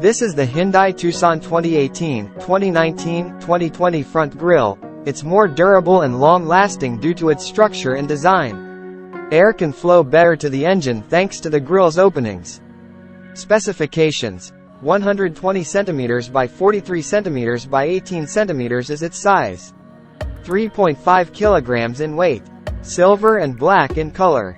This is the Hyundai Tucson 2018, 2019, 2020 front grille. It's more durable and long-lasting due to its structure and design. Air can flow better to the engine thanks to the grille's openings. Specifications: 120 cm by 43 cm by 18 cm is its size. 3.5 kg in weight. Silver and black in color.